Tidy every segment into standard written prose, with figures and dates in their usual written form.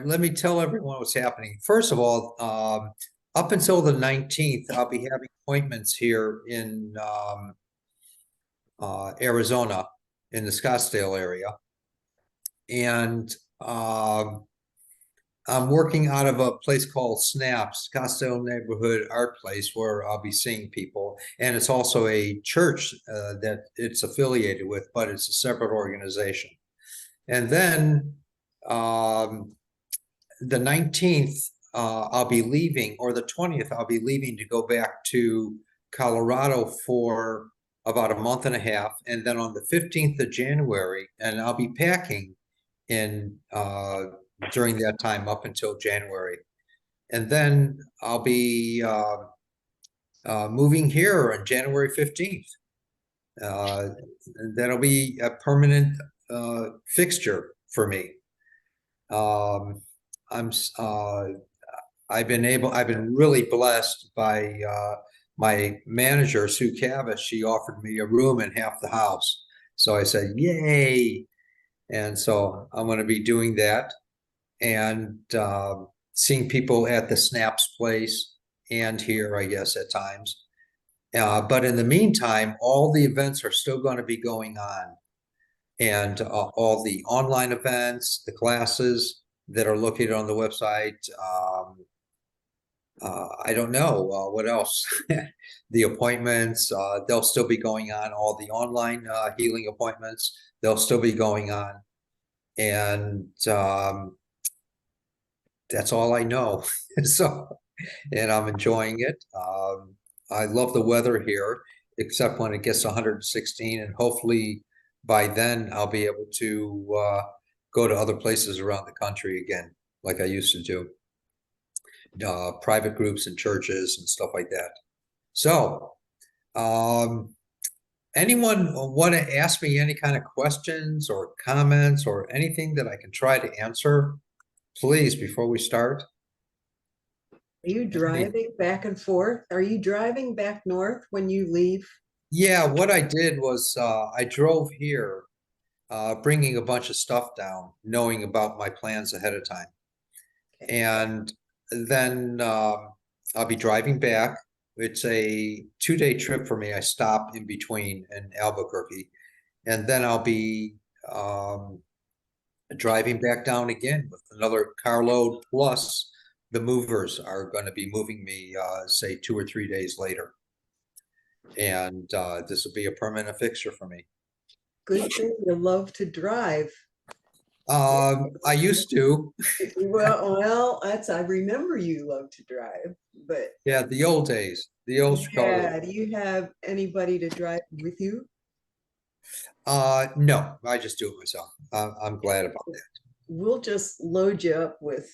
let me tell everyone what's happening. First of all, up until the 19th, I'll be having appointments here in Arizona, in the Scottsdale area. And I'm working out of a place called Snaps, Scottsdale Neighborhood Art Place, where I'll be seeing people. And it's also a church that it's affiliated with, but it's a separate organization. And then the 19th, I'll be leaving, or the 20th, I'll be leaving to go back to Colorado for about a month and a half. And then on the 15th of January, and I'll be packing in during that time up until January. And then I'll be moving here on January 15th. That'll be a permanent fixture for me. I've been really blessed by my manager, Sue Cavish. She offered me a room in half the house. So I said, yay. And so I'm going to be doing that and seeing people at the Snaps place and here, I guess, at times. But in the meantime, all the events are still going to be going on. And all the online events, the classes that are located on the website. I don't know what else. The appointments, they'll still be going on. All the online healing appointments, they'll still be going on. And that's all I know. So, and I'm enjoying it. I love the weather here, except when it gets 116, and hopefully by then I'll be able to go to other places around the country again, like I used to do. Private groups and churches and stuff like that. So, anyone want to ask me any kind of questions or comments or anything that I can try to answer, please, before we start? Are you driving back and forth? Are you driving back north when you leave? Yeah, what I did was I drove here, bringing a bunch of stuff down, knowing about my plans ahead of time. And then I'll be driving back. It's a 2-day trip for me. I stop in between in Albuquerque. And then I'll be driving back down again with another carload, plus the movers are going to be moving me, say, 2 or 3 days later. And this will be a permanent fixture for me. Good thing you love to drive. I used to. Well, I remember you love to drive, but Yeah, the old days, the old Chicago. yeah, do you have anybody to drive with you? No, I just do it myself. I'm glad about that. We'll just load you up with,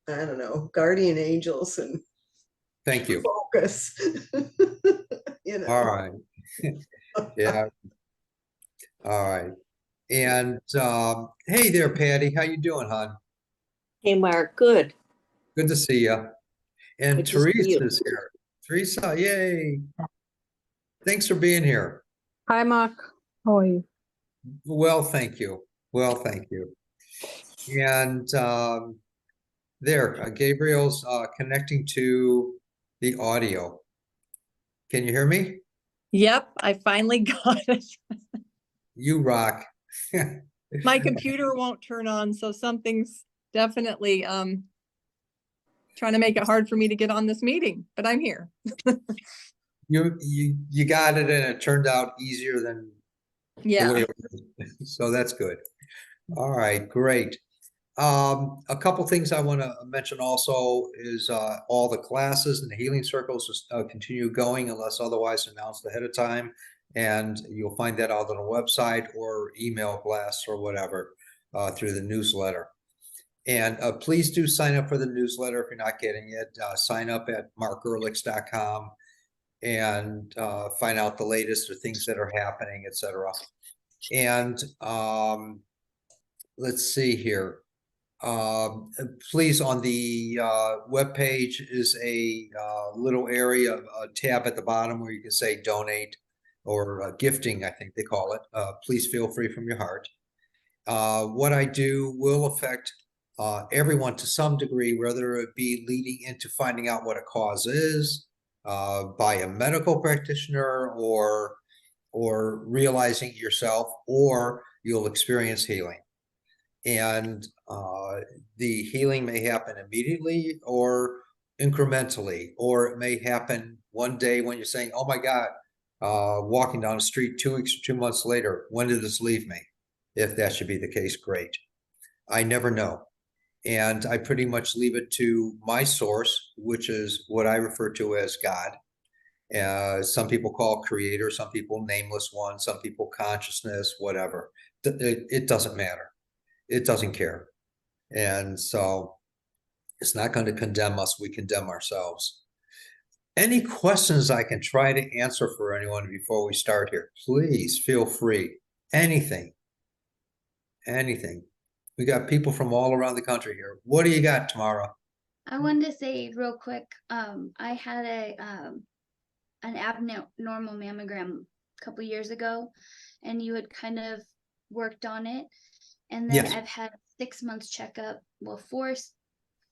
I don't know, guardian angels and Thank you. focus. You know. All right. Yeah. All right. And hey there, Patty. How you doing, hon? Hey, Mark, good. Good to see you. And Good to see Teresa you. is here. Teresa, yay. Thanks for being here. Hi, Mark. How are you? Well, thank you. Well, thank you. And there, Gabriel's connecting to the audio. Can you hear me? Yep, I finally got it. You rock. My computer won't turn on, so something's definitely trying to make it hard for me to get on this meeting, but I'm here. You got it, and it turned out easier than the way Yeah. it was. So that's good. All right, great. A couple things I want to mention also is all the classes and the healing circles continue going unless otherwise announced ahead of time. And you'll find that out on the website or email blasts or whatever through the newsletter. And please do sign up for the newsletter if you're not getting it. Sign up at markearlix.com and find out the latest or things that are happening, etc. And let's see here. Please, on the webpage is a little area, a tab at the bottom where you can say donate or gifting, I think they call it. Please feel free from your heart. What I do will affect everyone to some degree, whether it be leading into finding out what a cause is by a medical practitioner, or realizing it yourself, or you'll experience healing. And the healing may happen immediately or incrementally, or it may happen one day when you're saying, oh my God, walking down the street 2 weeks or 2 months later, when did this leave me? If that should be the case, great. I never know. And I pretty much leave it to my source, which is what I refer to as God. Some people call creator, some people nameless one, some people consciousness, whatever. It doesn't matter. It doesn't care. And so it's not going to condemn us. We condemn ourselves. Any questions I can try to answer for anyone before we start here? Please feel free. Anything. Anything. We got people from all around the country here. What do you got, Tamara? I wanted to say real quick, I had an abnormal mammogram a couple years ago, and you had kind of worked on it. And then Yes. I've had 6 months checkup, well, four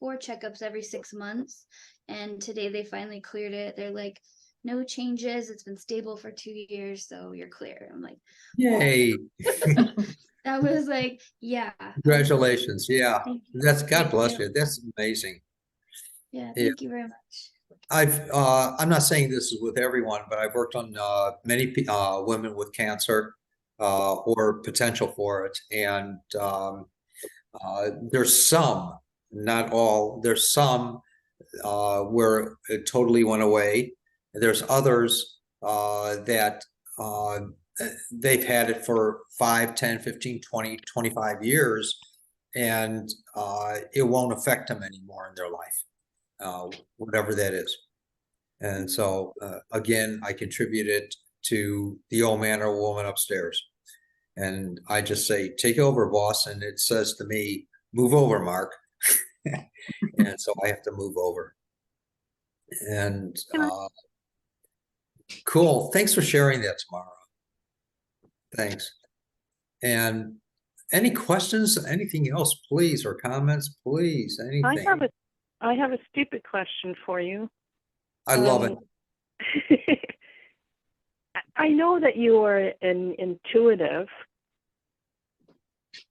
checkups every 6 months. And today they finally cleared it. They're like, no changes. It's been stable for 2 years, so you're clear. I'm like, Yay. that was like, yeah. Congratulations. Yeah. Thank you. That's God Thank bless you. you. That's amazing. Yeah, Yeah. thank you very much. I'm not saying this is with everyone, but I've worked on many women with cancer or potential for it. And there's some, not all, there's some where it totally went away. There's others that they've had it for 5, 10, 15, 20, 25 years, and it won't affect them anymore in their life, whatever that is. And so, again, I contribute it to the old man or woman upstairs. And I just say, take over, boss. And it says to me, move over, Mark. And so I have to move over. And cool. Thanks for sharing that, Tamara. Thanks. And any questions, anything else, please, or comments, please, anything. I have a stupid question for you. I love it. I know that you are an intuitive.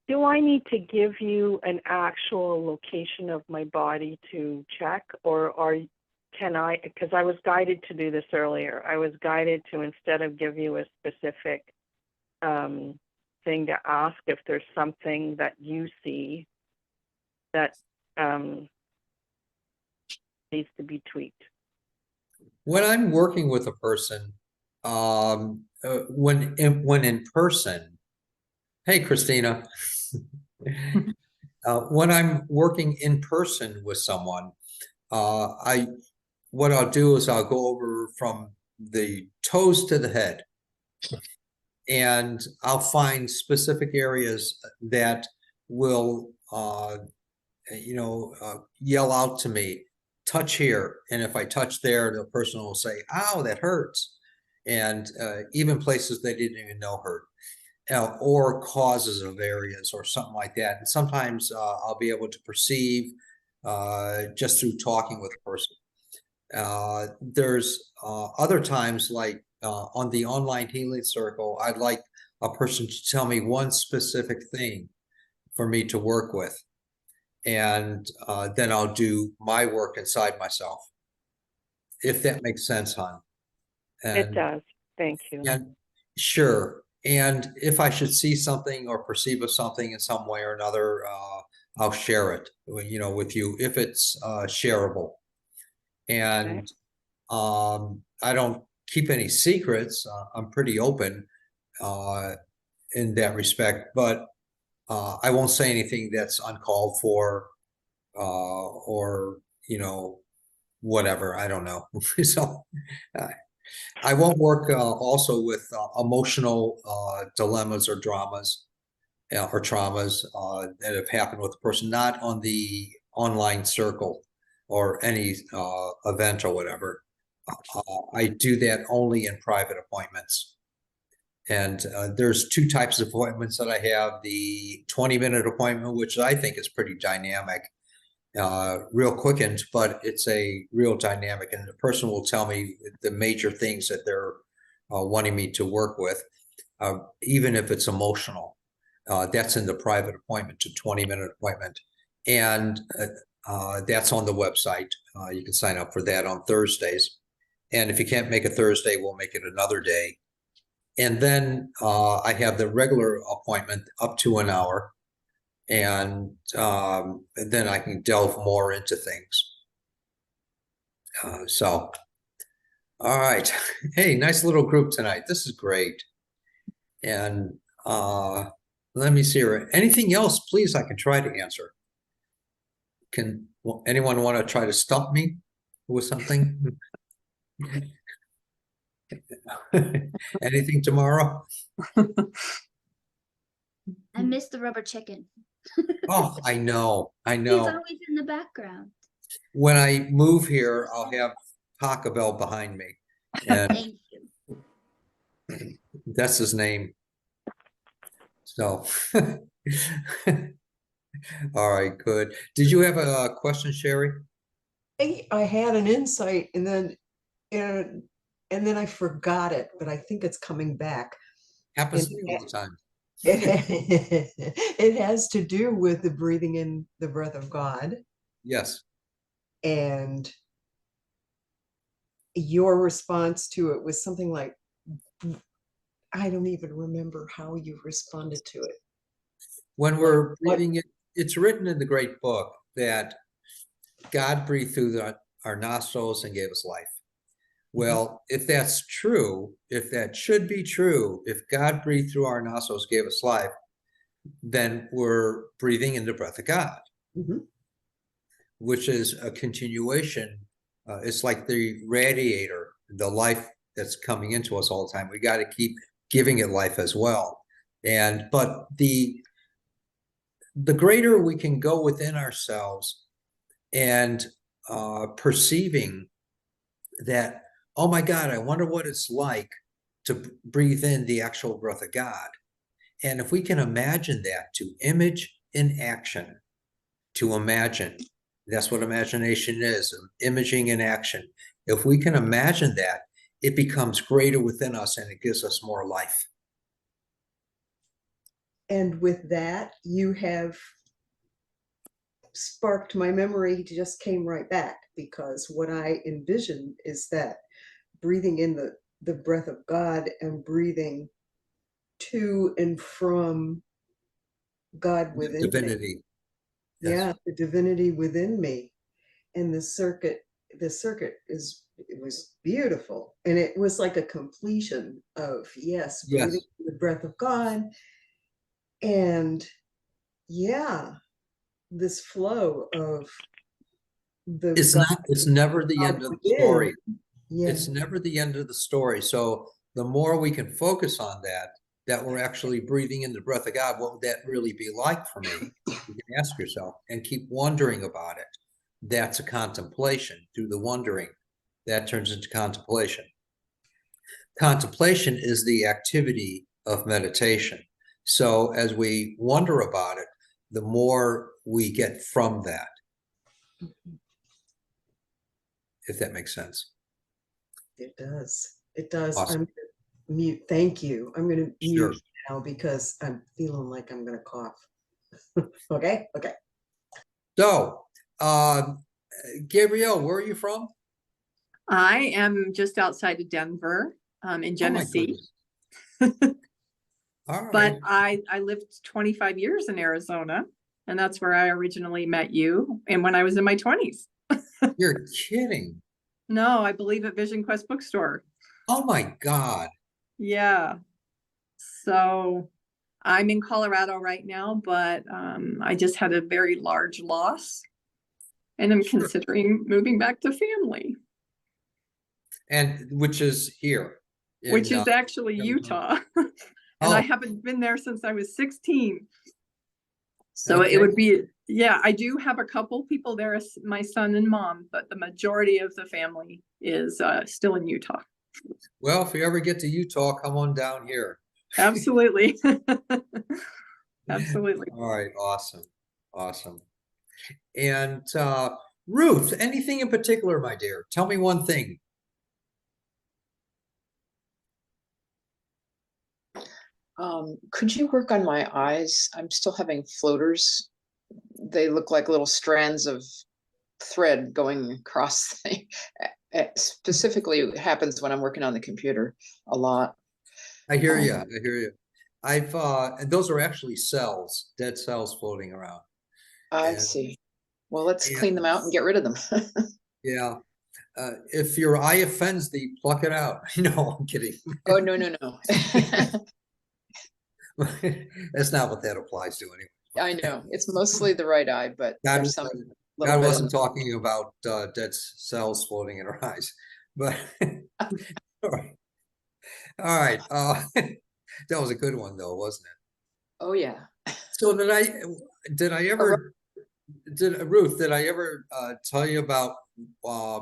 Do I need to give you an actual location of my body to check, or can I, because I was guided to do this earlier, I was guided to, instead of give you a specific thing to ask, if there's something that you see that needs to be tweaked. When I'm working with a person, when in person, hey, Christina, when I'm working in person with someone, what I'll do is I'll go over from the toes to the head, and I'll find specific areas that will, yell out to me, touch here. And if I touch there, the person will say, ow, that hurts. And even places they didn't even know hurt, or causes of areas or something like that. And sometimes I'll be able to perceive just through talking with a person. There's other times, like on the online healing circle, I'd like a person to tell me one specific thing for me to work with. And then I'll do my work inside myself, if that makes sense, hon. And, it does. Thank you. And sure. And if I should see something or perceive of something in some way or another, I'll share it, with you if it's shareable. And I don't keep any secrets. I'm pretty open in that respect, but I won't say anything that's uncalled for, or whatever. I don't know. So I won't work also with emotional dilemmas or dramas or traumas that have happened with a person, not on the online circle or any event or whatever. I do that only in private appointments. And there's two types of appointments that I have. The 20-minute appointment, which I think is pretty dynamic, real quickened, but it's a real dynamic. And the person will tell me the major things that they're wanting me to work with, even if it's emotional. That's in the private appointment, to 20-minute appointment. And that's on the website. You can sign up for that on Thursdays. And if you can't make a Thursday, we'll make it another day. And then I have the regular appointment up to an hour. And then I can delve more into things. So, all right. Hey, nice little group tonight. This is great. And let me see here. Anything else, please, I can try to answer. Can anyone want to try to stump me with something? Anything tomorrow? I miss the rubber chicken. Oh, I know. He's always in the background. When I move here, I'll have Taco Bell behind me. And Thank you. that's his name. So, all right, good. Did you have a question, Sherry? I had an insight and then I forgot it, but I think it's coming back. Happens to me all the time. It has to do with the breathing in the breath of God. Yes. And your response to it was something like, I don't even remember how you responded to it. When we're breathing it, it's written in the great book that God breathed through our nostrils and gave us life. Well, if that's true, if that should be true, if God breathed through our nostrils, gave us life, then we're breathing in the breath of God, which is a continuation. It's like the radiator, the life that's coming into us all the time. We got to keep giving it life as well. But the greater we can go within ourselves and perceiving that, oh my God, I wonder what it's like to breathe in the actual breath of God. And if we can imagine that, to image in action, to imagine, that's what imagination is, imaging in action. If we can imagine that, it becomes greater within us and it gives us more life. And with that, you have sparked my memory, just came right back, because what I envisioned is that breathing in the breath of God and breathing to and from God within Divinity. me. Yeah, the divinity within me. And the circuit it was beautiful. And it was like a completion of, yes, breathing in the breath of God. And yeah, this flow of it's never the end of the story. Yeah. It's never the end of the story. So the more we can focus on that we're actually breathing in the breath of God, what would that really be like for me? You can ask yourself and keep wondering about it. That's a contemplation. Through the wondering, that turns into contemplation. Contemplation is the activity of meditation. So as we wonder about it, the more we get from that, if that makes sense. It does. It does. Awesome. I'm gonna mute. Thank you. I'm going to Sure. mute now because I'm feeling like I'm going to cough. Okay. So, Gabrielle, where are you from? I am just outside of Denver, in Oh my Genesee, goodness. All right. but I lived 25 years in Arizona, and that's where I originally met you. And when I was in my 20s. You're kidding. No, I believe at Vision Quest Bookstore. Oh my God. Yeah. So I'm in Colorado right now, but I just had a very large loss, and I'm considering moving back to family, And which is here. which is actually Arizona. Utah. And I Oh. haven't been there since I was 16. So Okay. it would be, yeah, I do have a couple people there, my son and mom, but the majority of the family is still in Utah. Well, if you ever get to Utah, come on down here. Absolutely. Absolutely. All right, awesome, awesome. And Ruth, anything in particular, my dear? Tell me one thing. Could you work on my eyes? I'm still having floaters. They look like little strands of thread going across the thing. Specifically, it happens when I'm working on the computer a lot. I hear you. I hear you. And those are actually cells, dead cells floating around. I And- see. Well, let's and- clean them out and get rid of them. Yeah. If your eye offends thee, pluck it out. No, I'm kidding. Oh, no, no, no. That's not what that applies to anyway. I know. It's mostly the right eye, but God, there's some God little bit wasn't in talking about dead cells floating in her eyes, but all right. All right. That was a good one though, wasn't it? Oh, yeah. So Ruth, did I ever tell you about I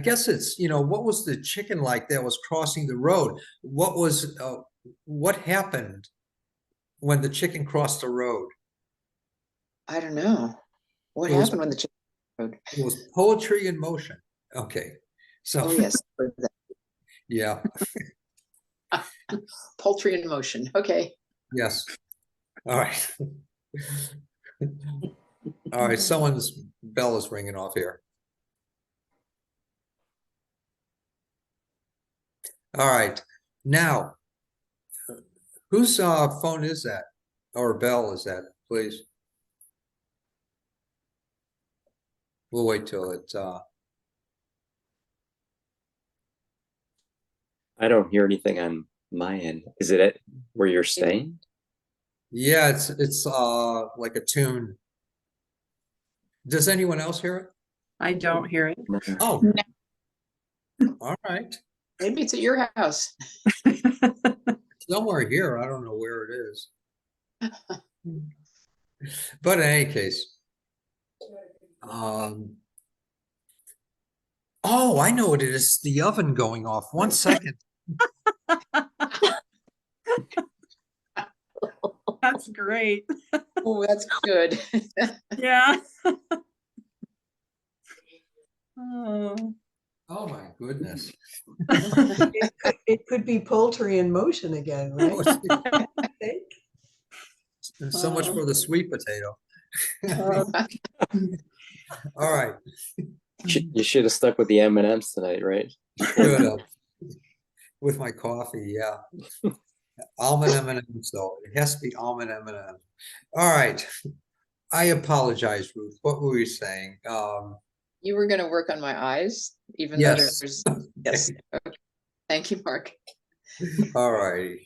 guess it's, what was the chicken like that was crossing the road? What happened when the chicken crossed the road? I don't know. What It was- happened when the chicken rode? It was poetry in motion. Okay. So, Oh, yes. yeah, Poultry in motion. Okay. yes. All right. All right, someone's bell is ringing off here. All right, now, whose phone is that? Or bell is that, please? We'll wait till it, I don't hear anything on my end. Is it at where you're staying? yeah, it's like a tune. Does anyone else hear it? I don't hear it. Oh. All right, Maybe it's at your house. somewhere here, I don't know where it is. But in any case, oh, I know what it is. The oven going off. 1 second. That's great. Oh, that's good. Yeah. Oh. Oh my goodness. It could be poultry in motion again, right? I think. So much for the sweet potato. All right. You should have stuck with the M&Ms tonight, right? Good. With my coffee, yeah. Almond M&M's though. It has to be almond M&M. All right. I apologize, Ruth. What were you saying? You were going to work on my eyes, even though Yes. there's, yes. Okay. Thank you, Mark. All righty.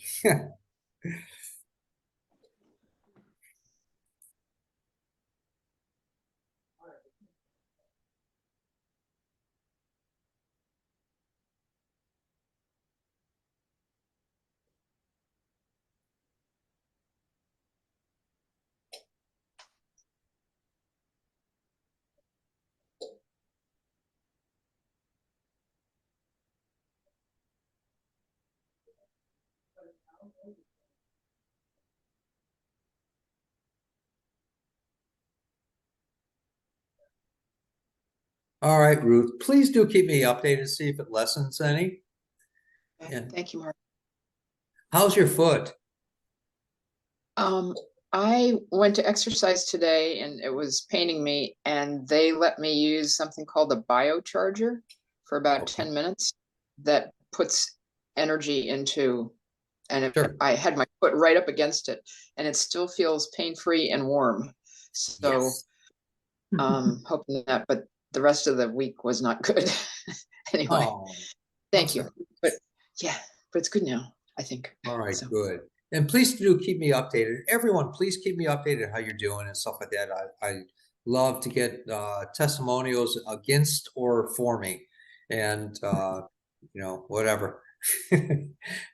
All right, Ruth, please do keep me updated, see if it lessens any. Yeah. Thank you, Mark. How's your foot? I went to exercise today and it was paining me, and they let me use something called a biocharger for about Okay. 10 minutes that puts energy into, and Sure. I had my foot right up against it and it still feels pain-free and warm. So Yes. hoping that, but the rest of the week was not good. Anyway, Oh, thank I'm you. sorry. But yeah, but it's good now, I think. All right, So, good. And please do keep me updated. Everyone, please keep me updated how you're doing and stuff like that. I love to get testimonials against or for me, and whatever.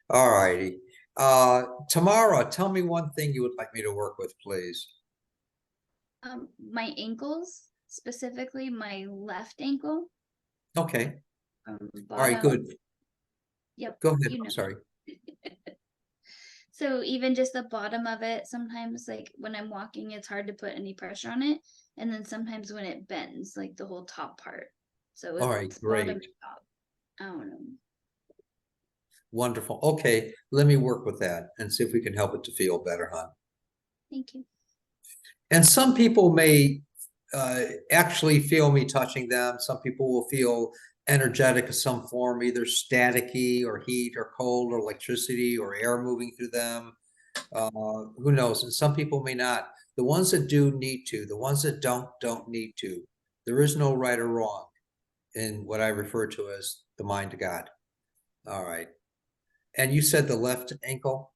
All righty. Tamara, tell me one thing you would like me to work with, please. My ankles, specifically my left ankle. Okay. From All right, bottom good. Yep. Go ahead, you I'm know. sorry. So even just the bottom of it, sometimes like when I'm walking, it's hard to put any pressure on it. And then sometimes when it bends, like the whole top part. So All right, it's bottom great. and top. I don't know. Wonderful. Okay, let me work with that and see if we can help it to feel better, hon. Thank you. And some people may actually feel me touching them. Some people will feel energetic of some form, either staticky or heat or cold or electricity or air moving through them. Who knows? And some people may not. The ones that do need to, the ones that don't need to. There is no right or wrong in what I refer to as the mind of God. All right. And you said the left ankle?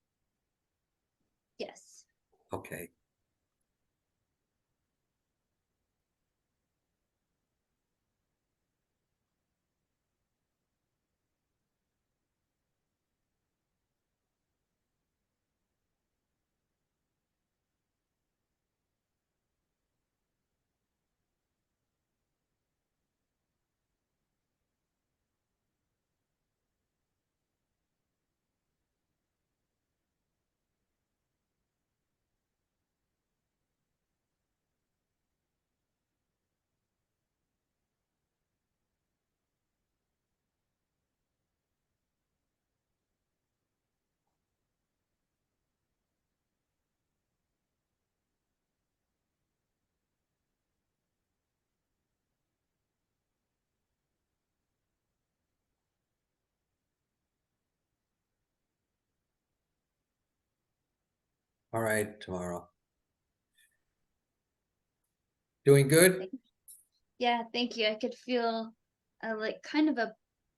Yes. Okay. All right, tomorrow. Doing good? Yeah, thank you. I could feel like kind of a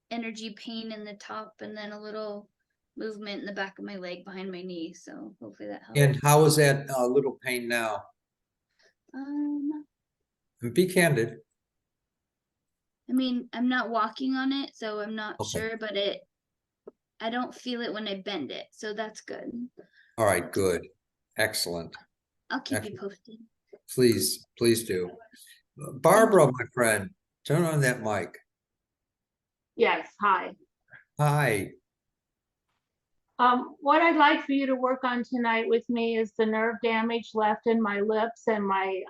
energy pain in the top and then a little movement in the back of my leg behind my knee. So hopefully that helps. And how is that little pain now? Um, And be candid. I mean, I'm not walking on it, so I'm not Okay. sure, but I don't feel it when I bend it, so that's good. All right, good. Excellent. I'll keep you Excellent. posted. Please, please do. Barbara, my friend, turn on that mic. Yes, hi. Hi. What I'd like for you to work on tonight with me is the nerve damage left in my lips and my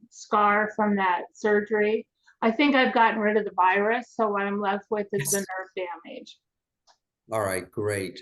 scar from that surgery. I think I've gotten rid of the virus, so what I'm left with is the nerve damage. All right, great.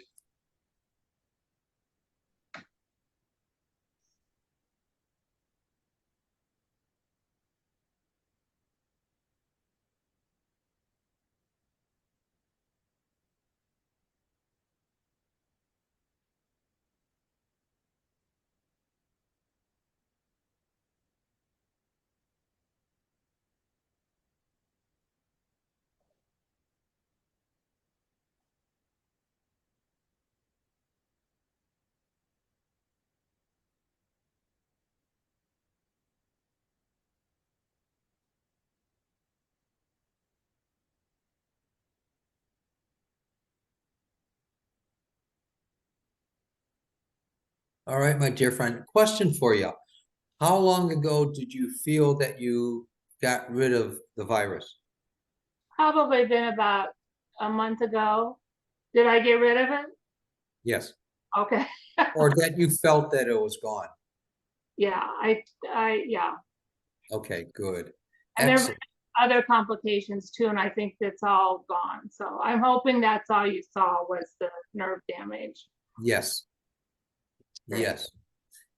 All right, my dear friend, question for you. How long ago did you feel that you got rid of the virus? Probably been about a month ago. Did I get rid of it? Yes. Okay. Or that you felt that it was gone? Yeah, yeah. Okay, good. And there were Excellent. other complications too, and I think that's all gone. So I'm hoping that's all you saw was the nerve damage. Yes. Great. Yes.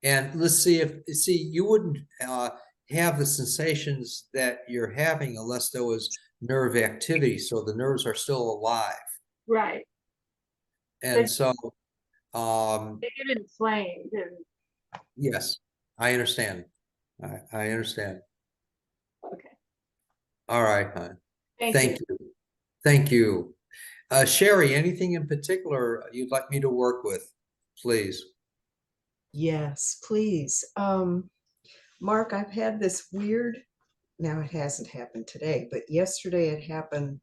And let's see you wouldn't have the sensations that you're having unless there was nerve activity. So the nerves are still alive. Right. And But so, they get inflamed and yes, I understand. I understand. okay. All right, hon. Thank Thank you. you. Thank you. Sherry, anything in particular you'd like me to work with, please? Yes, please. Mark, I've had this weird, now it hasn't happened today, but yesterday it happened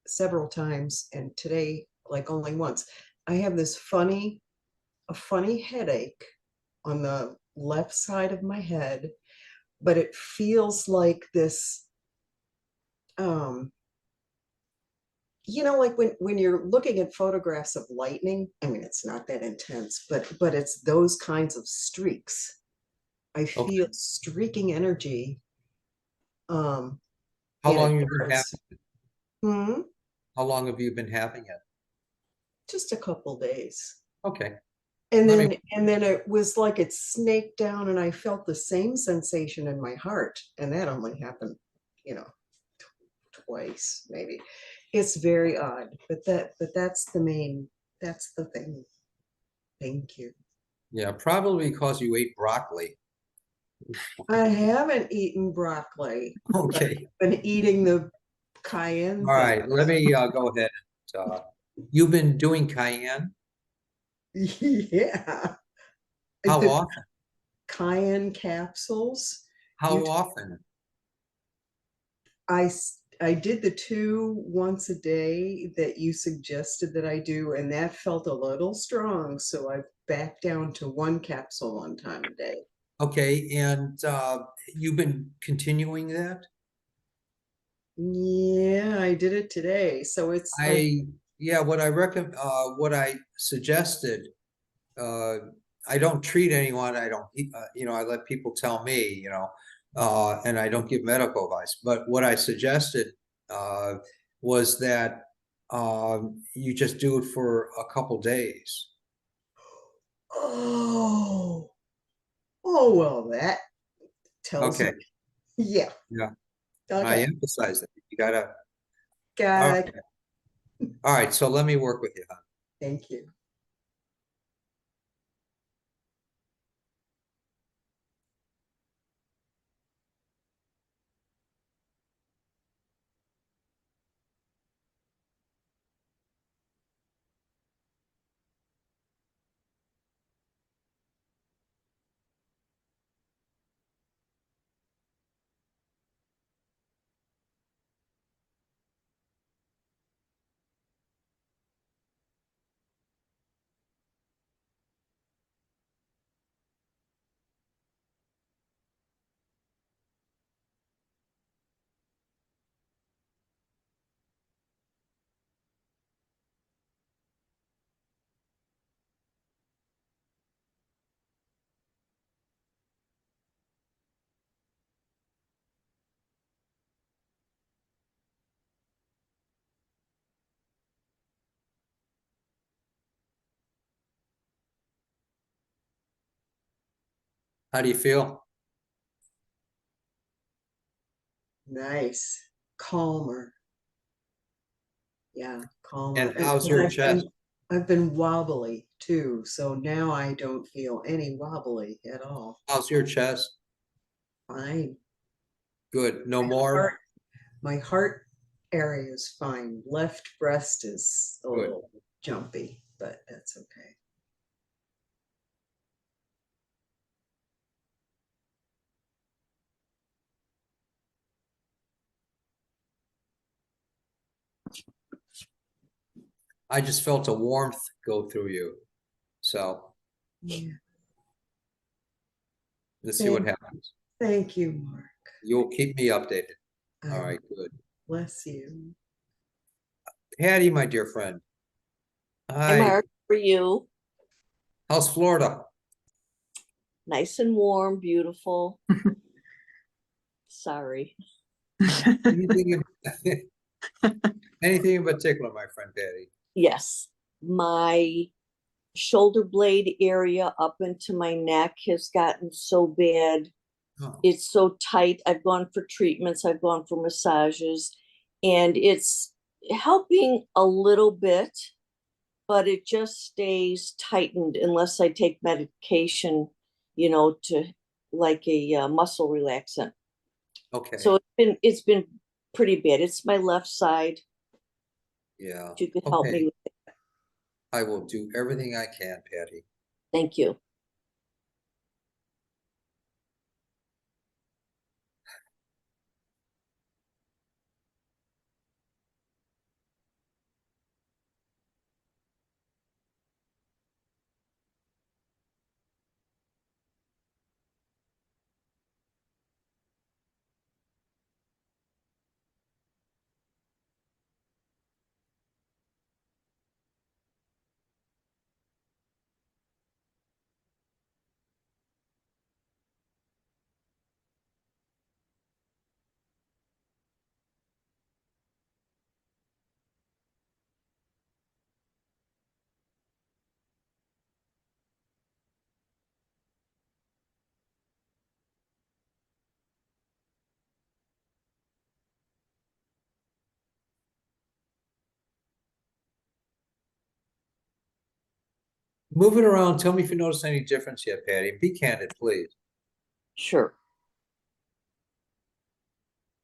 several times and today like only once. I have this a funny headache on the left side of my head, but it feels like this you know, like when you're looking at photographs of lightning, I mean, it's not that intense, but it's those kinds of streaks. I Okay. feel streaking energy. How and long it have you been hurts. having, Hmm, how long have you been having it? just a couple days. Okay, And Let me- then it was like it snaked down and I felt the same sensation in my heart. And that only happened, you know, twice, maybe. It's very odd, but that's that's the thing. Thank you. yeah, probably because you ate broccoli. I haven't eaten broccoli. Okay, Been eating the cayenne all thing. right, let me go ahead. You've been doing cayenne? Yeah. How The often? cayenne capsules. How You often? I did the 2 once a day that you suggested that I do, and that felt a little strong, so I backed down to 1 capsule 1 time a day. Okay, and you've been continuing that? Yeah, I did it today, so it's Yeah, what I suggested, uh, I don't treat anyone, I don't, I let people tell me, and I don't give medical advice, but what I suggested, uh, was that, you just do it for a couple days. oh, oh well, that tells me. Okay, Yeah, yeah, I okay, emphasize that, you gotta, all got right, it. all right, so let me work with you, hon. Thank you. How do you feel? Nice, calmer. Yeah, calmer. And how's your chest? I've been wobbly too, so now I don't feel any wobbly at all. How's your chest? Fine. Good, no My more? heart, my heart area is fine. Left breast is a Good. little jumpy, but that's okay. I just felt a warmth go through you. So Yeah. let's see what Thank, happens. thank you, Mark. You'll keep me updated. I All right, good. bless you. Patty, my dear friend. Hi, Hi, Mark, for you. how's Florida? Nice and warm, beautiful. Sorry. Anything anything in particular, my friend Patty? Yes, my shoulder blade area up into my neck has gotten so bad. Oh, It's so tight. I've gone for treatments, I've gone for massages, and it's helping a little bit, but it just stays tightened unless I take medication, to like a muscle relaxant. okay, So it's been pretty bad. It's my left side. yeah. If you could help me Okay, with it. I will do everything I can, Patty. Thank you. Move it around. Tell me if you notice any difference yet, Patty. Be candid, please. Sure.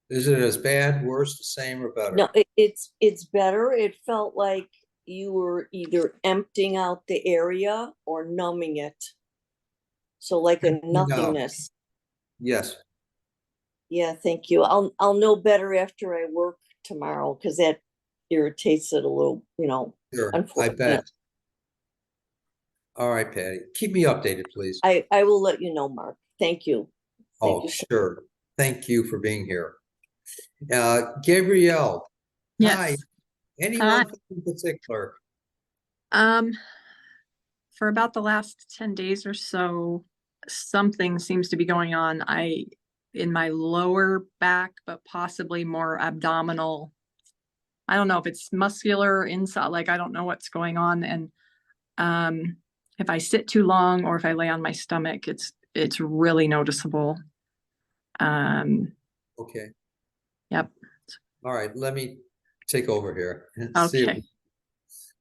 Is it as bad, worse, the same, or better? No, it's better. It felt like you were either emptying out the area or numbing it. So like a No. nothingness. Yes. Yeah, thank you. I'll know better after I work tomorrow because that irritates it a little, Sure. I unfortunate. bet. All right, Patty. Keep me updated, please. I will let you know, Mark. Thank you. Thank Oh, you so- sure. Thank you for being here. Gabrielle. Hi. Yes. Anyone in particular? For about the last 10 days or so, something seems to be going on. In my lower back, but possibly more abdominal. I don't know if it's muscular inside, like I don't know what's going on. And if I sit too long or if I lay on my stomach, it's really noticeable. Okay. Yep. All right. Let me take over here. And see Okay.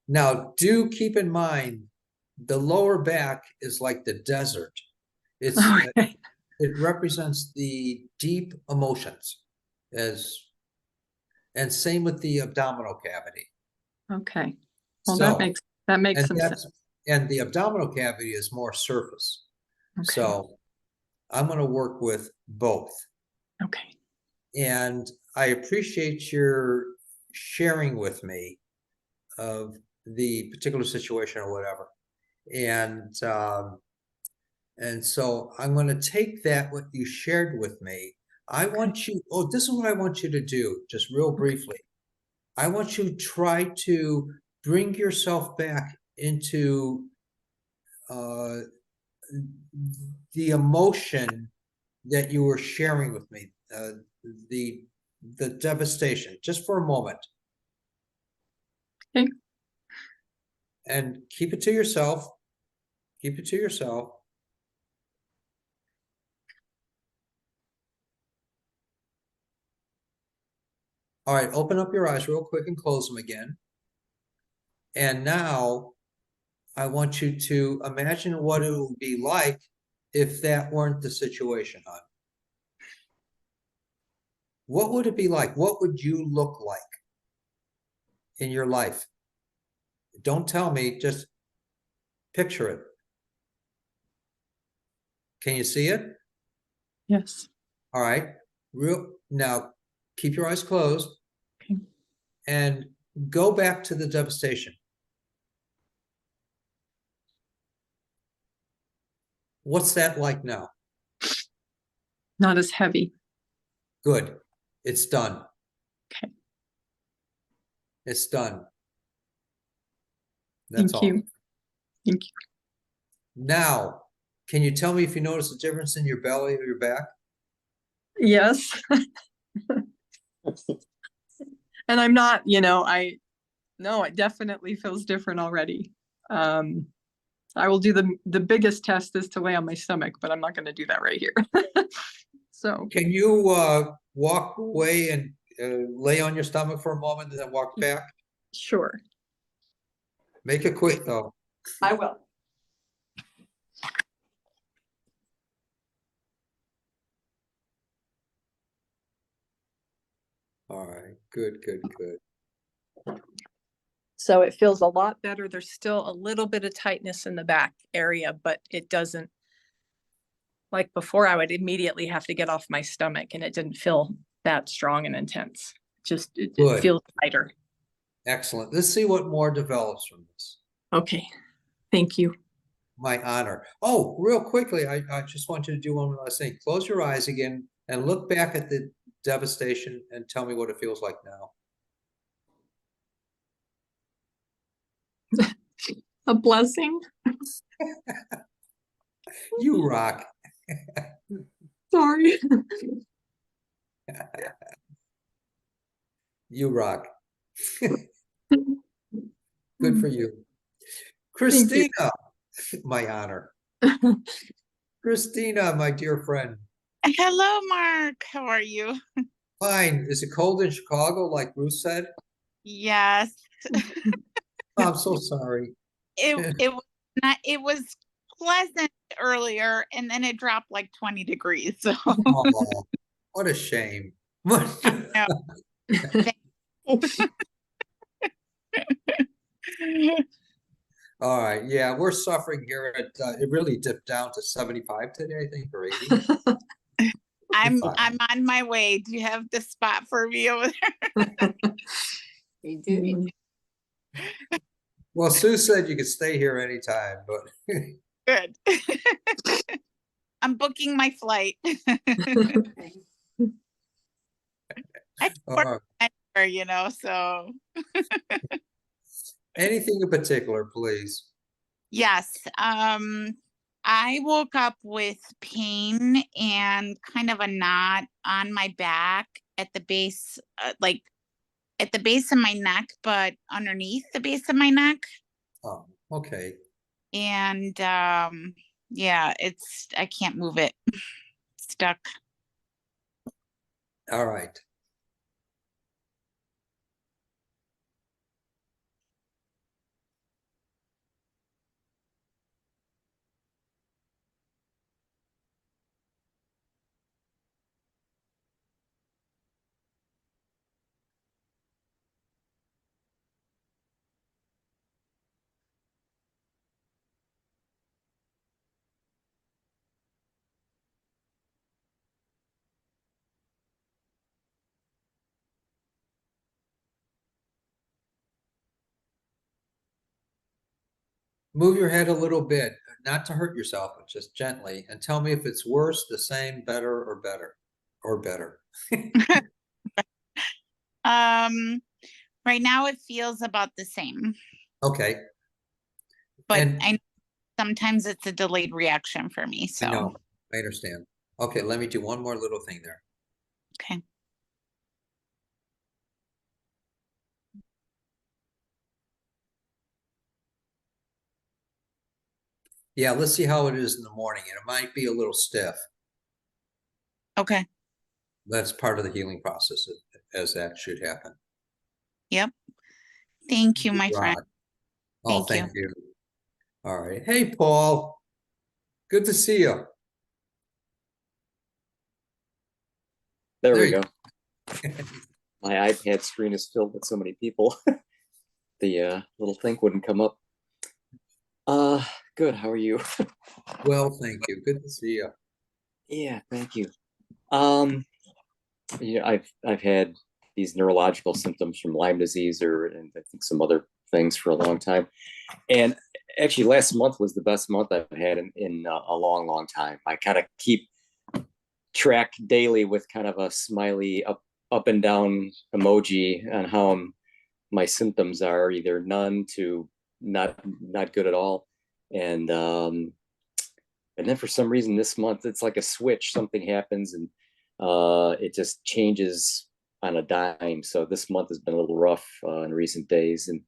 Now, do keep in mind, the lower back is like the desert. It's Okay. it represents the deep emotions, and same with the abdominal cavity. Okay. Well, So, that makes and some that's sense. and the abdominal cavity is more surface. Okay. So I'm going to work with both. Okay. And I appreciate your sharing with me of the particular situation or whatever. And so I'm going to take that, what you shared with me. I want you, this is what I want you to do, just real briefly. I want you to try to bring yourself back into the emotion that you were sharing with me, the devastation, just for a moment. Okay. And keep it to yourself. Keep it to yourself. All right, open up your eyes real quick and close them again. And now I want you to imagine what it would be like if that weren't the situation, hon. What would it be like? What would you look like in your life? Don't tell me, just picture it. Can you see it? Yes. All right. Now keep your eyes closed. Okay. And go back to the devastation. What's that like now? Not as heavy. Good. It's done. Okay. It's done. That's Thank all. you. Thank you. Now, can you tell me if you notice a difference in your belly or your back? Yes. And I'm not, it definitely feels different already. I will do the biggest test is to lay on my stomach, but I'm not going to do that right here. So can you walk away and lay on your stomach for a moment and then walk back? Sure. Make it quick though. I will. All right, good. So it feels a lot better. There's still a little bit of tightness in the back area, but it doesn't, like before I would immediately have to get off my stomach and it didn't feel that strong and intense. It feels lighter. Excellent. Let's see what more develops from this. Okay. Thank you. My honor. Oh, real quickly, I just want you to do one last thing. Close your eyes again and look back at the devastation and tell me what it feels like now. A blessing. You rock. Sorry. You rock. Good for you. Christina, my honor. Christina, my dear friend. Hello, Mark. How are you? Fine. Is it cold in Chicago, like Bruce said? Yes. Oh, I'm so sorry. It was it was pleasant earlier and then it dropped like 20 degrees. So Oh, what a shame. All right, yeah, we're suffering here at, it really dipped down to 75 today, I think, or 80. I'm Fine. on my way. Do you have the spot for me over there? We do. Well, Sue said you could stay here anytime, but Good. I'm booking my flight. I all work right. anywhere, you know, so Anything in particular, please. yes. I woke up with pain and kind of a knot on my back at the base, like at the base of my neck, but underneath the base of my neck. Oh, okay. And yeah, I can't move it. Stuck. All right. Move your head a little bit, not to hurt yourself, but just gently, and tell me if it's worse, the same, better, or better, or better. Right now it feels about the same, Okay. but And I sometimes it's a delayed reaction for me. I So know, I understand. Okay, let me do one more little thing there. okay. Yeah, let's see how it is in the morning, and it might be a little stiff. Okay. That's part of the healing process, as that should happen. Yep. Thank you, my friend. Right. Oh, Thank you. thank you. All right. Hey, Paul. Good to see you. There There we you go. My iPad screen is filled with so many people. The little thing wouldn't come up. Good. How are you? Well, thank you. Good to see you. Yeah, thank you. Um, yeah, I've had these neurological symptoms from Lyme disease and I think some other things for a long time. And actually, last month was the best month I've had in a long, long time. I kind of keep track daily with kind of a smiley up and down emoji on how my symptoms are, either none to not good at all. And then for some reason this month it's like a switch, something happens and it just changes on a dime. So this month has been a little rough in recent days, and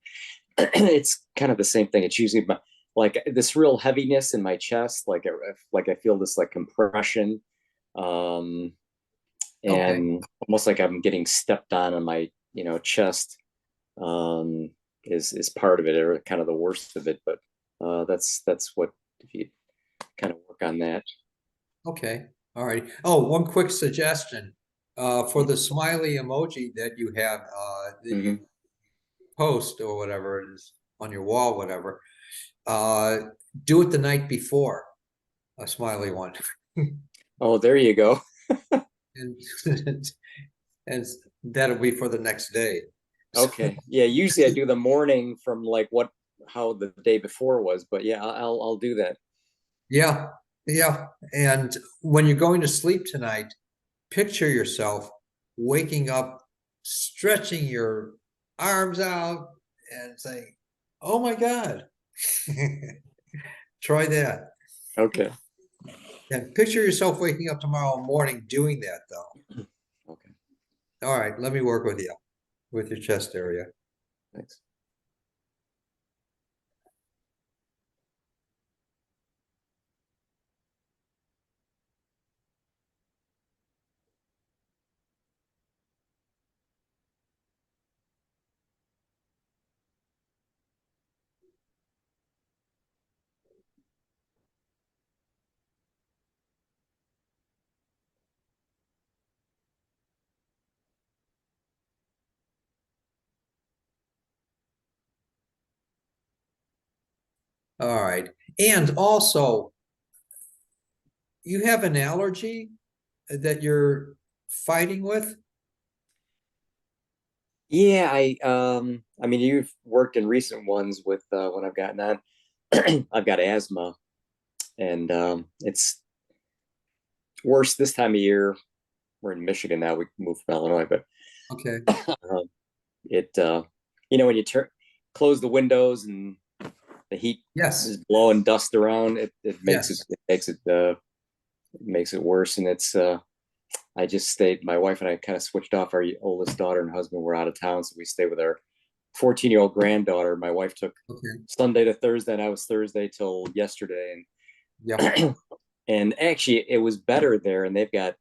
it's kind of the same thing. It's usually like this real heaviness in my chest, like I feel this like compression, um, and almost like I'm getting stepped on my chest, is part of it, or kind of the worst of it. But that's what, if you kind of work on that. Okay. All right. Oh, one quick suggestion. For the smiley emoji that you have, that you post or whatever it is on your wall, whatever, do it the night before, a smiley one. Oh, there you go. And, and that'll be for the next day. Okay. Yeah, usually I do the morning from like how the day before was, but yeah, I'll do that. Yeah, yeah. And when you're going to sleep tonight, picture yourself waking up, stretching your arms out and saying, "Oh my God." Try that. Okay. And picture yourself waking up tomorrow morning doing that, though. Okay. All right, let me work with you with your chest area. Thanks. All right. And also, you have an allergy that you're fighting with? Yeah, I mean, you've worked in recent ones with when I've gotten on. I've got asthma, and it's worse this time of year. We're in Michigan now. We moved from Illinois, but Okay. it when you close the windows and the heat Yes. is blowing dust around, it makes Yes. it makes it worse. And it's I just stayed. My wife and I kind of switched off. Our oldest daughter and husband were out of town, so we stayed with our 14-year-old granddaughter. My wife took Okay. Sunday to Thursday, and I was Thursday till yesterday. Yeah. And and actually, it was better there. And they've got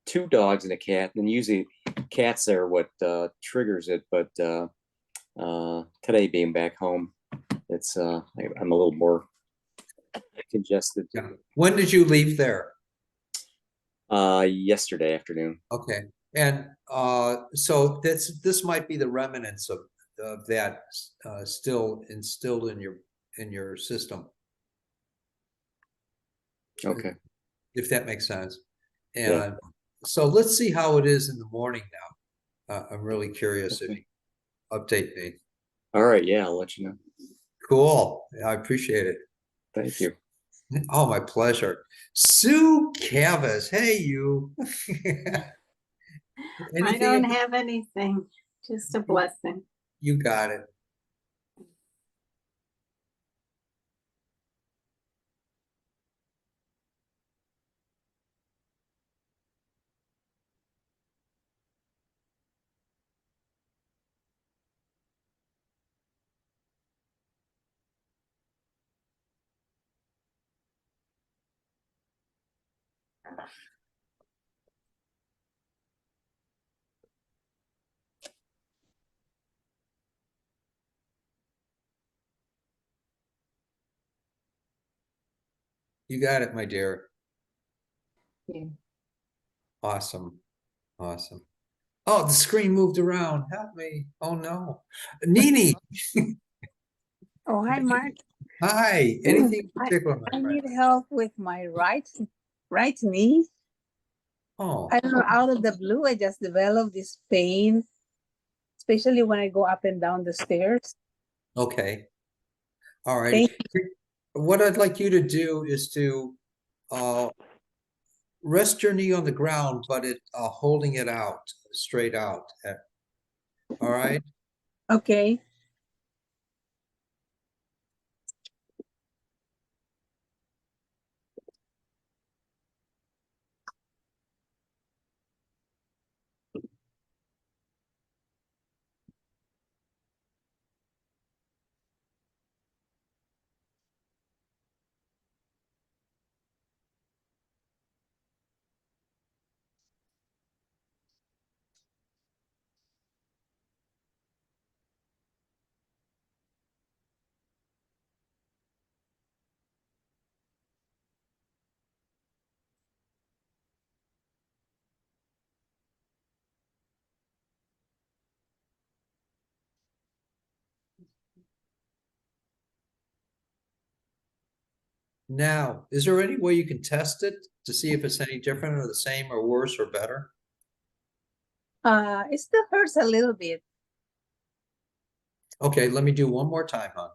2 dogs and a cat. And usually, cats are what triggers it. But today, being back home, it's I'm a little more congested. Yeah. When did you leave there? Yesterday afternoon. Okay. And so this might be the remnants of that still instilled in your system, Okay. if that makes sense. Yeah. And so let's see how it is in the morning now. I'm really curious if Okay. you update me. All right. Yeah, I'll let you know. Cool. I appreciate it. Thank you. Oh, my pleasure. Sue Cavas. Hey, you. I Anything don't about- have anything, just a blessing. You got it. You got it, my dear. Yeah. Awesome. Awesome. Oh, the screen moved around. Help me. Oh no. Nini. Oh, hi, Mark. Hi. Anything particular, my I friend? need help with my right knee. Oh, I don't know, out of the blue, I just developed this pain, especially when I go up and down the stairs. okay. All right. Thank What I'd like you to do is to rest your knee on the ground, but holding it out, straight out. All right. Okay. Now, is there any way you can test it to see if it's any different or the same or worse or better? It still hurts a little bit. Okay, let me do one more time, hon.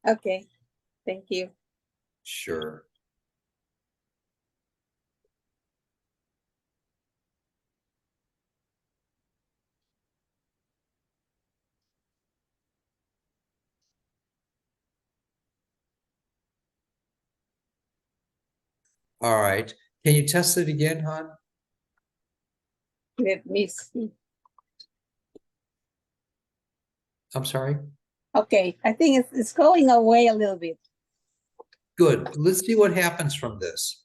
Okay. Thank you. Sure. All right. Can you test it again, hon? Let me see. I'm sorry. Okay. I think it's going away a little bit. Good. Let's see what happens from this.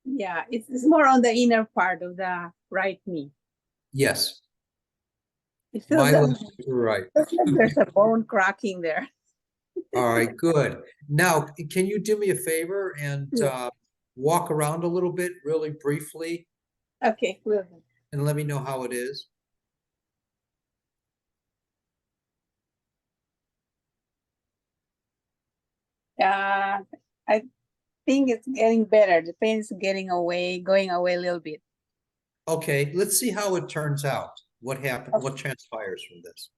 Yeah, it's more on the inner part of the right knee. Yes. It feels My like, left, right. feels like there's a bone cracking there. All right, good. Now, can you do me a favor and walk around a little bit really briefly Okay, will do. and let me know how it is? I think it's getting better. The pain is getting away, going away a little bit. Okay, let's see how it turns out. What happened, what transpires from this?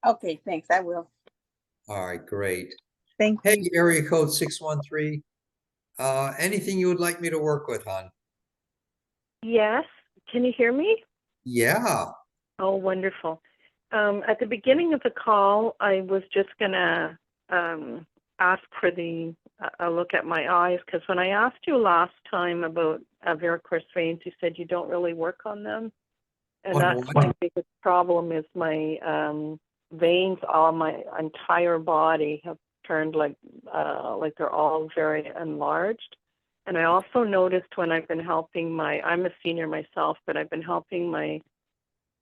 Okay, thanks. I will. All right, great. Thank Hey, you. area code 613. Anything you would like me to work with, hon? Yes, can you hear me? Yeah. Oh, wonderful. At the beginning of the call, I was just gonna ask for a look at my eyes, because when I asked you last time about varicose veins, you said you don't really work on them. And On that's what? my biggest problem is my veins on my entire body have turned like they're all very enlarged. And I also noticed when I've been helping I'm a senior myself, but I've been helping my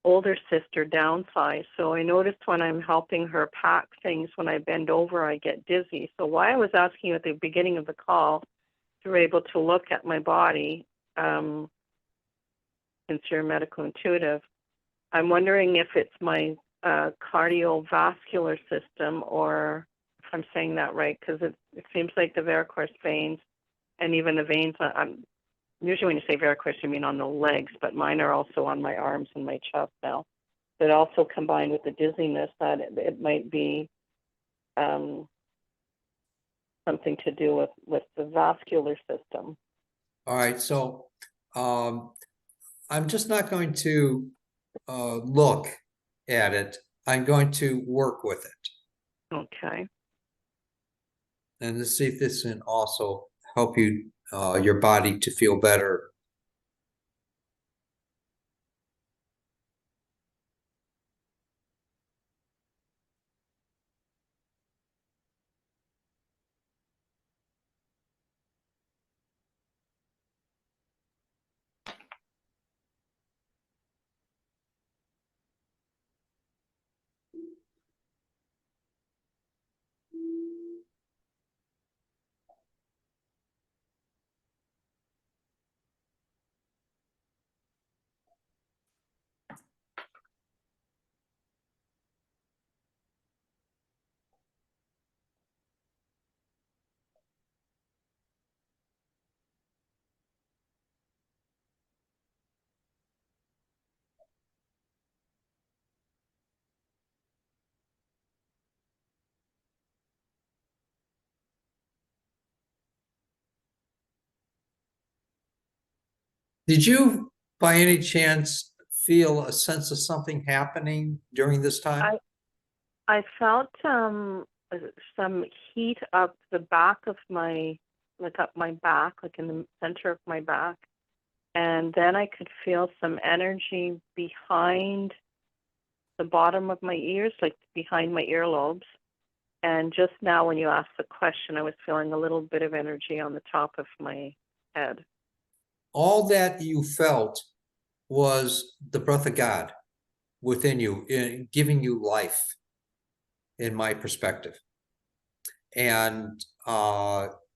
older sister downsize. So I noticed when I'm helping her pack things, when I bend over, I get dizzy. So why I was asking you at the beginning of the call, if you were able to look at my body, since you're medical intuitive, I'm wondering if it's my cardiovascular system, or if I'm saying that right, because it seems like the varicose veins and even the veins, usually when you say varicose, you mean on the legs, but mine are also on my arms and my chest now. But also combined with the dizziness, that it might be something to do with the vascular system. All right, so I'm just not going to look at it. I'm going to work with it. Okay. And let's see if this can also help you, your body to feel better. Did you, by any chance, feel a sense of something happening during this time? I felt some heat up the back of up my back, like in the center of my back. And then I could feel some energy behind the bottom of my ears, like behind my earlobes. And just now when you asked the question, I was feeling a little bit of energy on the top of my head. All that you felt was the breath of God within you, giving you life, in my perspective. And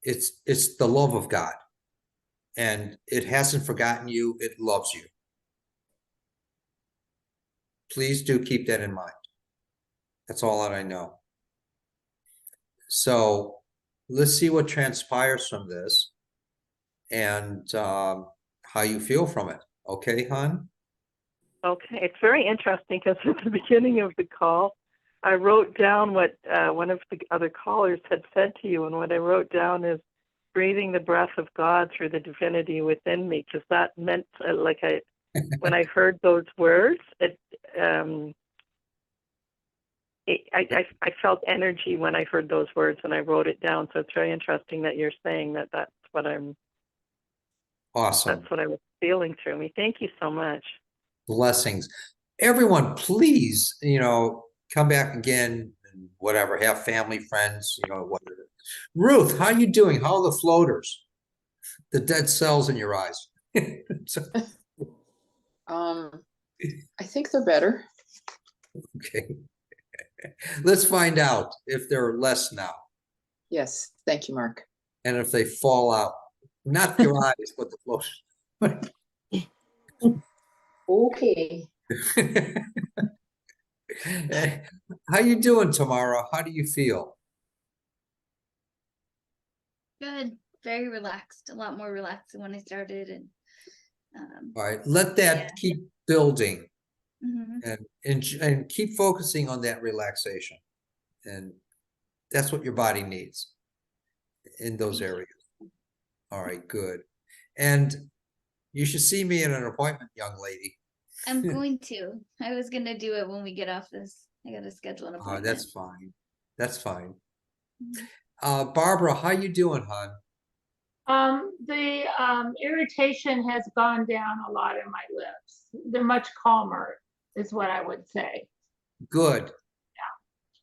it's the love of God. And it hasn't forgotten you, it loves you. Please do keep that in mind. That's all that I know. So let's see what transpires from this and how you feel from it. Okay, hon? Okay, it's very interesting because at the beginning of the call, I wrote down what one of the other callers had said to you, and what I wrote down is breathing the breath of God through the divinity within me, because that meant when I heard those words, I felt energy when I heard those words, and I wrote it down. So it's very interesting that you're saying that. That's what Awesome. That's what I was feeling through me. Thank you so much. Blessings. Everyone, please, come back again and whatever, have family, friends, whatever. Ruth, how you doing? How are the floaters? The dead cells in your eyes. I think they're better. Okay. Let's find out if they're less now. Yes, thank you, Mark. And if they fall out, not your eyes, but the floaters. Okay. How you doing, Tamara? How do you feel? Good. Very relaxed. A lot more relaxed than when I started. And All right, let that Yeah. keep building mhm. and keep focusing on that relaxation. And that's what your body needs in those areas. All right, good. And you should see me at an appointment, young lady. I'm going to. I was gonna do it when we get off this. I gotta schedule an appointment. That's fine. That's fine. Mhm. Barbara, how you doing, hon? The irritation has gone down a lot in my lips. They're much calmer, is what I would say. Good.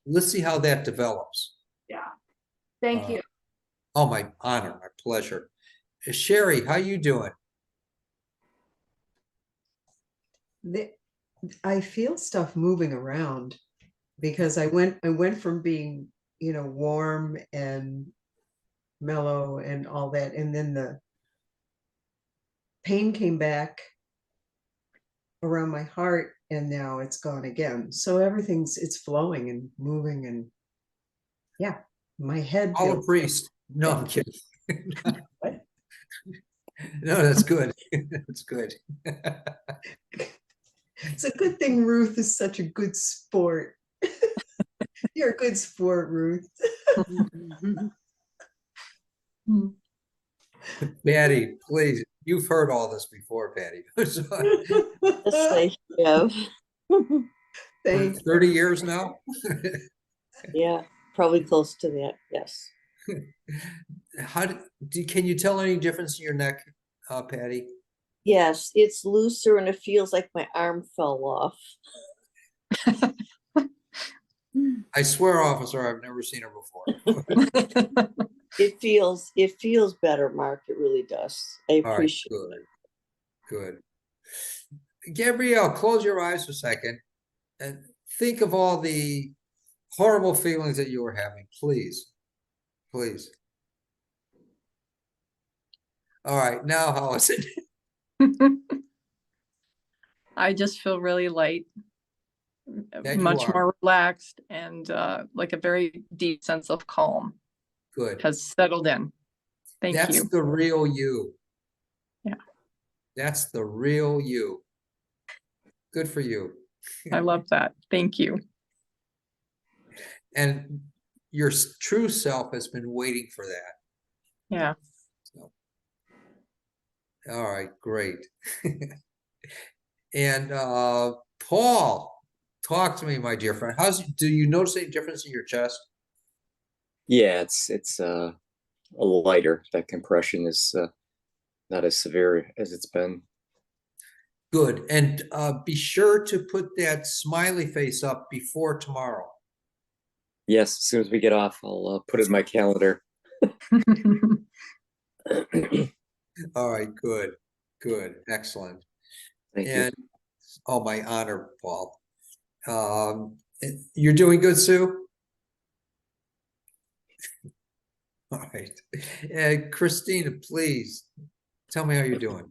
Let's see how that develops. Yeah. Thank you. Oh, my honor, my pleasure. Sherry, how you doing? I feel stuff moving around because I went from being, warm and mellow and all that, and then the pain came back around my heart, and now it's gone again. So it's flowing and moving, and yeah, my head All a feels. priest. No, I'm kidding. What? No, that's good. That's good. It's a good thing Ruth is such a good sport. You're a good sport, Ruth. Patty, please, you've heard all this before, Patty. Yes, I have. Thank 30 years now? Yeah, probably close to that. Yes. Can you tell any difference in your neck, Patty? Yes, it's looser and it feels like my arm fell off. I swear, officer, I've never seen her before. It feels better, Mark. It really does. I All right, appreciate good. it. Good. Gabrielle, close your eyes for a second and think of all the horrible feelings that you were having, please. Please. All right, now how is it? I just feel really light, Yeah, you much are. more relaxed, and like a very deep sense of calm Good. has settled in. Thank That's you. the real you. Yeah. That's the real you. Good for you. I love that. Thank you. And your true self has been waiting for that. Yeah. So, all right, great. And Paul, talk to me, my dear friend. Do you notice any difference in your chest? Yeah, it's a lighter. That compression is not as severe as it's been. Good. And be sure to put that smiley face up before tomorrow. Yes, as soon as we get off, I'll put it in my calendar. All right, good. Good. Excellent. Thank you. And oh, my honor, Paul. You're doing good, Sue? All right. Christina, please tell me how you're doing.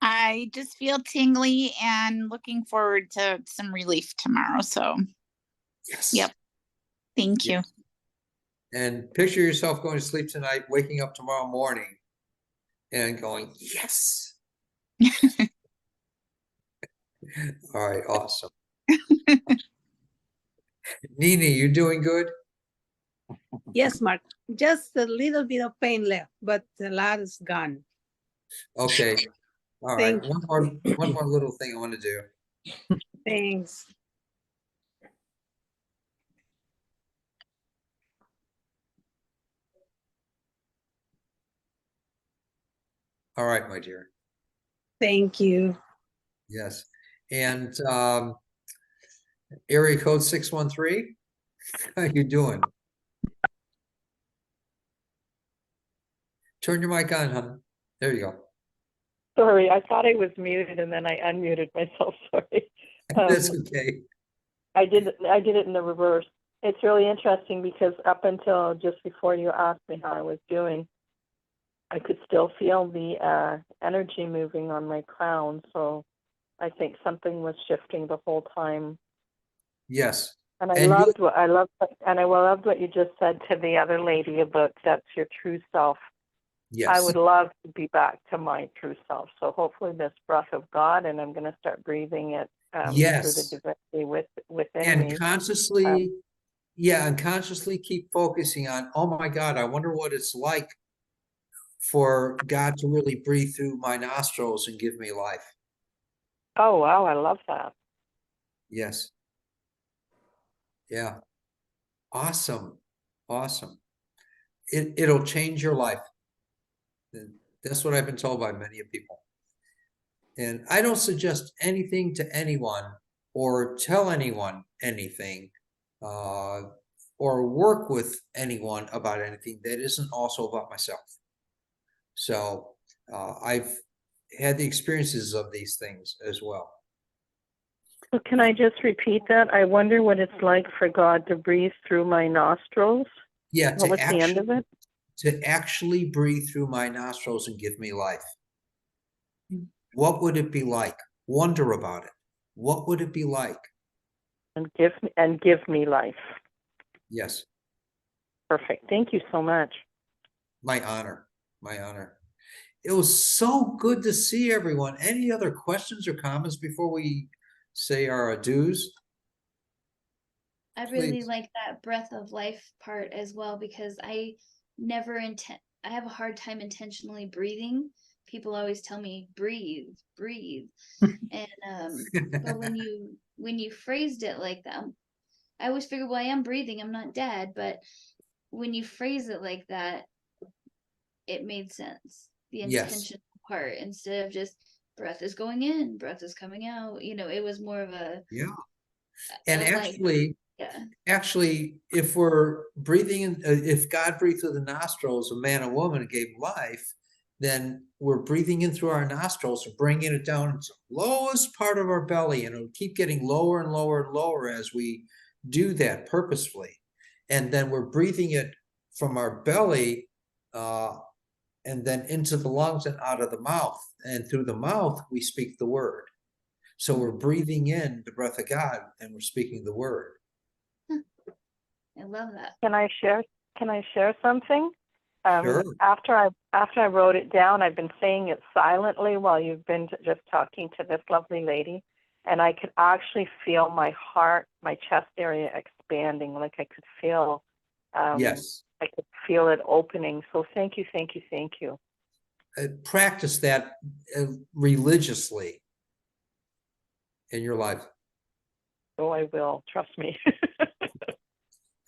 I just feel tingly and looking forward to some relief tomorrow. So, Yes. yep. Thank you. And picture yourself going to sleep tonight, waking up tomorrow morning and going, yes. All right, awesome. Nini, you doing good? Yes, Mark. Just a little bit of pain left, but a lot is gone. Okay. All right. Thank One more little thing I want to do. Thanks. All right, my dear. Thank you. Yes. And area code 613. How you doing? Turn your mic on, hon. There you go. Sorry, I thought I was muted and then I unmuted myself. Sorry. That's okay. I did it in the reverse. It's really interesting because up until just before you asked me how I was doing, I could still feel the energy moving on my crown. So I think something was shifting the whole time. Yes. And I And you- loved what I loved, and I loved what you just said to the other lady about that's your true self. Yes. I would love to be back to my true self. So hopefully this breath of God, and I'm going to start breathing it through the Yes. divinity within And me. consciously, and consciously keep focusing on, oh my God, I wonder what it's like for God to really breathe through my nostrils and give me life. Oh, wow. I love that. Yes. Yeah. Awesome. Awesome. It'll change your life. And that's what I've been told by many people. And I don't suggest anything to anyone or tell anyone anything or work with anyone about anything that isn't also about myself. So I've had the experiences of these things as well. So can I just repeat that? I wonder what it's like for God to breathe through my nostrils. Yeah, What was the end of it? to actually breathe through my nostrils and give me life. What would it be like? Wonder about it. What would it be like? And give me life. Yes. Perfect. Thank you so much. My honor. My honor. It was so good to see everyone. Any other questions or comments before we say our adieus? I really Please. like that breath of life part as well, because I have a hard time intentionally breathing. People always tell me breathe, breathe. And but when you phrased it like that, I always figure, well, I am breathing, I'm not dead, but when you phrase it like that, it made sense. The Yes. intention part, instead of just breath is going in, breath is coming out. It was more of a Yeah. And like, yeah. actually, if we're breathing in, if God breathed through the nostrils of man and woman and gave life, then we're breathing in through our nostrils and bringing it down to the lowest part of our belly, and it'll keep getting lower and lower and lower as we do that purposefully. And then we're breathing it from our belly and then into the lungs and out of the mouth. And through the mouth, we speak the word. So we're breathing in the breath of God and we're speaking the word. I love that. Can I share something? Sure. After I wrote it down, I've been saying it silently while you've been just talking to this lovely lady, and I could actually feel my heart, my chest area expanding. Like I could feel, Yes. I could feel it opening. So thank you, thank you, thank you. Practice that religiously in your life. Oh, I will. Trust me.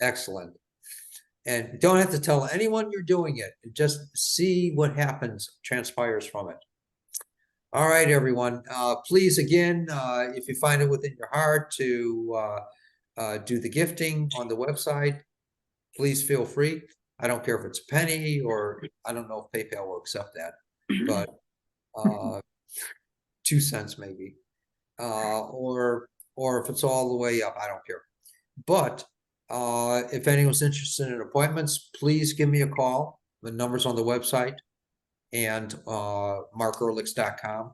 Excellent. And you don't have to tell anyone you're doing it. Just see what happens, transpires from it. All right, everyone. Please, again, if you find it within your heart to do the gifting on the website, please feel free. I don't care if it's a penny, or I don't know if PayPal will accept that, but 2 cents maybe, or if it's all the way up, I don't care. But if anyone's interested in appointments, please give me a call. The number's on the website, and markearlix.com.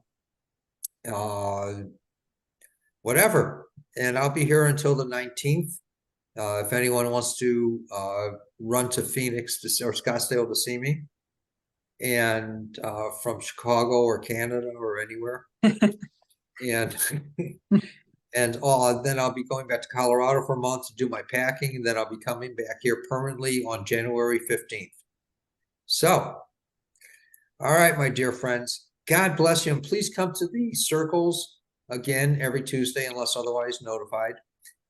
Whatever. And I'll be here until the 19th. If anyone wants to run to Phoenix or Scottsdale to see me, and from Chicago or Canada or anywhere. And and then I'll be going back to Colorado for a month to do my packing, and then I'll be coming back here permanently on January 15th. So, all right, my dear friends, God bless you, and please come to the circles again every Tuesday unless otherwise notified.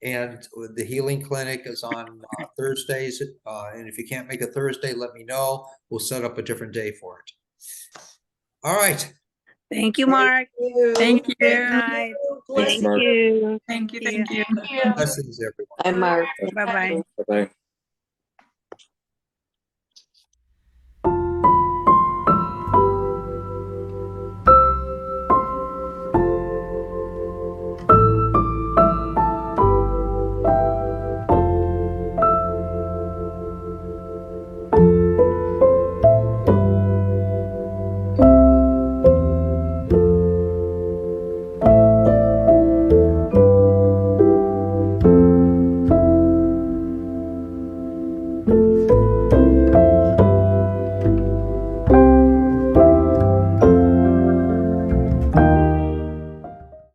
And the healing clinic is on Thursdays, and if you can't make a Thursday, let me know. We'll set up a different day for it. All right. Thank you, Mark. Thank you. Good night. Thanks, Mark. you. Thank you. Thank Thank you. Thank you. Blessings, everyone. Bye, Mark. Bye-bye. Bye-bye.